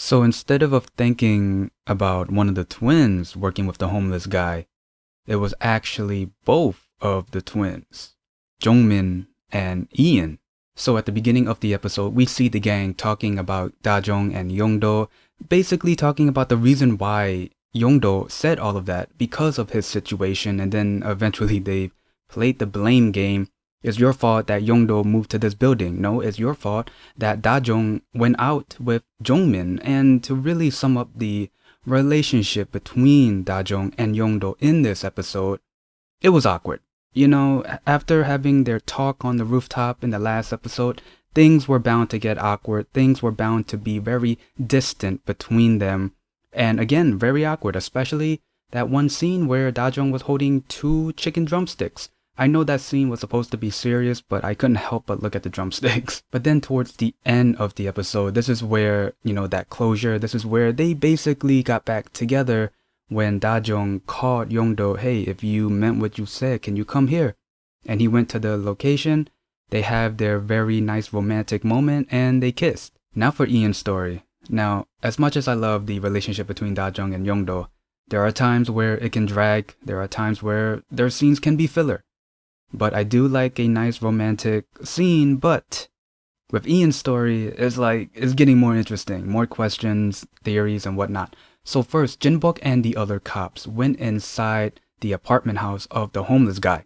So instead of thinking about one of the twins working with the homeless guy, it was actually both of the twins, Jongmin and Ian. So at the beginning of the episode, we see the gang talking about Dajong and Yongdo, basically talking about the reason why Yongdo said all of that because of his situation, and then eventually they played the blame game. It's your fault that Yongdo moved to this building. No, it's your fault that Dajong went out with Jongmin. And to really sum up the relationship between Dajong and Yongdo in this episode, it was awkward. You know, after having their talk on the rooftop in the last episode, things were bound to get awkward. Things were bound to be very distant between them. And again, very awkward, especially that one scene where Dajong was holding two chicken drumsticks. I know that scene was supposed to be serious, but I couldn't help but look at the drumsticks. But then towards the end of the episode, this is where, that closure, this is where they basically got back together when Dajong called Yongdo, hey, if you meant what you said, can you come here? And he went to the location, they have their very nice romantic moment, and they kissed. Now for Ian's story. Now, as much as I love the relationship between Dajong and Yongdo, there are times where it can drag, there are times where their scenes can be filler. But I do like a nice romantic scene, but with Ian's story, it's getting more interesting, more questions, theories, and whatnot. So first, Jinbok and the other cops went inside the apartment house of the homeless guy.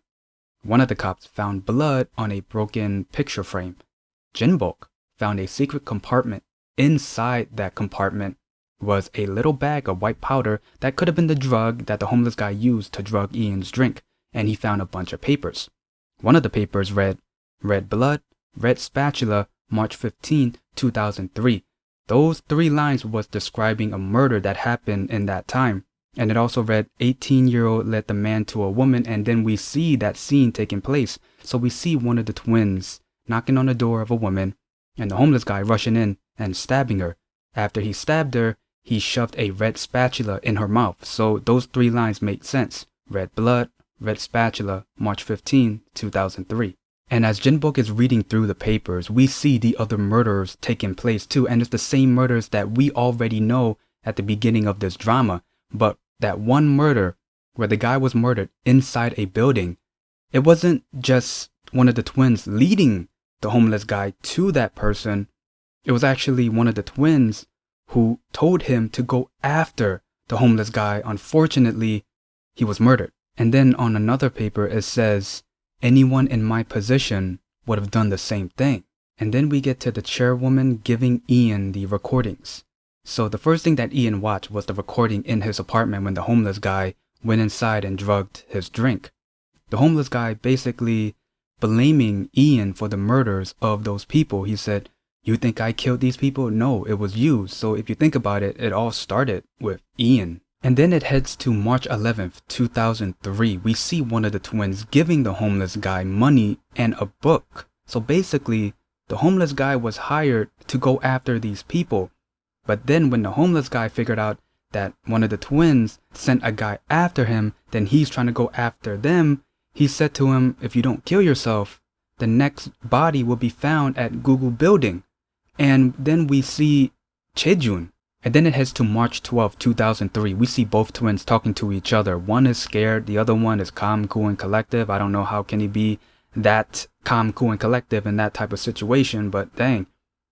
One of the cops found blood on a broken picture frame. Jinbok found a secret compartment. Inside that compartment was a little bag of white powder that could have been the drug that the homeless guy used to drug Ian's drink, and he found a bunch of papers. One of the papers read, Red Blood, Red Spatula, March 15, 2003. Those 3 lines was describing a murder that happened in that time. And it also read, 18-year-old led the man to a woman, and then we see that scene taking place. So we see one of the twins knocking on the door of a woman, and the homeless guy rushing in and stabbing her. After he stabbed her, he shoved a red spatula in her mouth. So those 3 lines make sense. Red Blood, Red Spatula, March 15, 2003. And as Jinbok is reading through the papers, we see the other murders taking place too. And it's the same murders that we already know at the beginning of this drama. But that one murder where the guy was murdered inside a building, it wasn't just one of the twins leading the homeless guy to that person. It was actually one of the twins who told him to go after the homeless guy. Unfortunately, he was murdered. And then on another paper, it says, anyone in my position would have done the same thing. And then we get to the chairwoman giving Ian the recordings. So the first thing that Ian watched was the recording in his apartment when the homeless guy went inside and drugged his drink. The homeless guy basically blaming Ian for the murders of those people. He said, you think I killed these people? No, it was you. So if you think about it, it all started with Ian. And then it heads to March 11th, 2003. We see one of the twins giving the homeless guy money and a book. So basically, the homeless guy was hired to go after these people. But then when the homeless guy figured out that one of the twins sent a guy after him, then he's trying to go after them, he said to him, if you don't kill yourself, the next body will be found at Google building. And then we see Chejun. And then it heads to March 12, 2003. We see both twins talking to each other. One is scared. The other one is calm, cool, and collective. I don't know how can he be that calm, cool, and collective in that type of situation, but dang.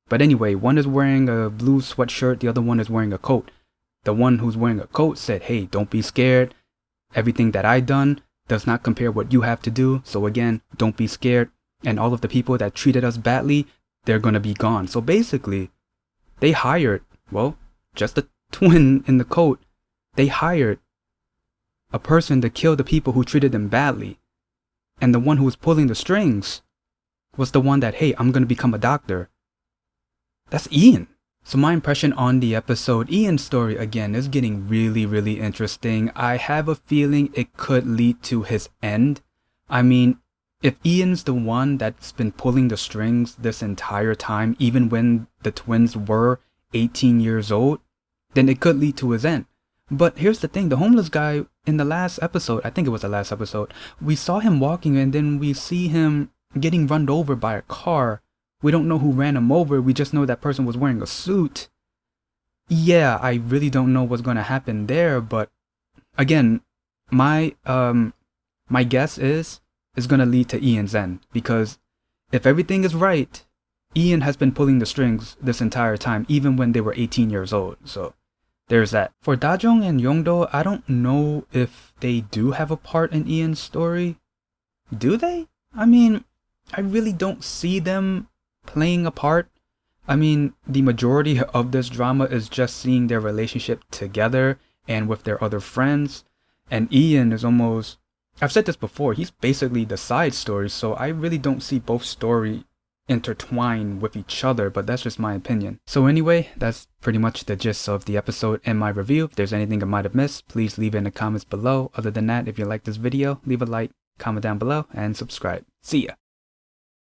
But anyway, one is wearing a blue sweatshirt. The other one is wearing a coat. The one who's wearing a coat said, hey, don't be scared. Everything that I done does not compare what you have to do. So again, don't be scared. And all of the people that treated us badly, they're going to be gone. So basically, they hired, just the twin in the coat, they hired a person to kill the people who treated them badly. And the one who was pulling the strings was the one that, hey, I'm going to become a doctor. That's Ian. So my impression on the episode, Ian's story again is getting really, really interesting. I have a feeling it could lead to his end. I mean, if Ian's the one that's been pulling the strings this entire time, even when the twins were 18 years old, then it could lead to his end. But here's the thing, the homeless guy in the last episode, I think it was the last episode, we saw him walking and then we see him getting run over by a car. We don't know who ran him over, we just know that person was wearing a suit. yeah, I really don't know what's going to happen there, but again, my my guess is it's going to lead to Ian's end, because if everything is right, Ian has been pulling the strings this entire time, even when they were 18 years old. So there's that. For Dajong and Yongdo, I don't know if they do have a part in Ian's story. Do they? I mean, I really don't see them playing a part. I mean, the majority of this drama is just seeing their relationship together and with their other friends. And Ian is almost, I've said this before, he's basically the side story, so I really don't see both story intertwine with each other, but that's just my opinion. So anyway, that's pretty much the gist of the episode and my review. If there's anything I might have missed, please leave it in the comments below. Other than that, if you like this video, leave a like, comment down below, and subscribe. See ya!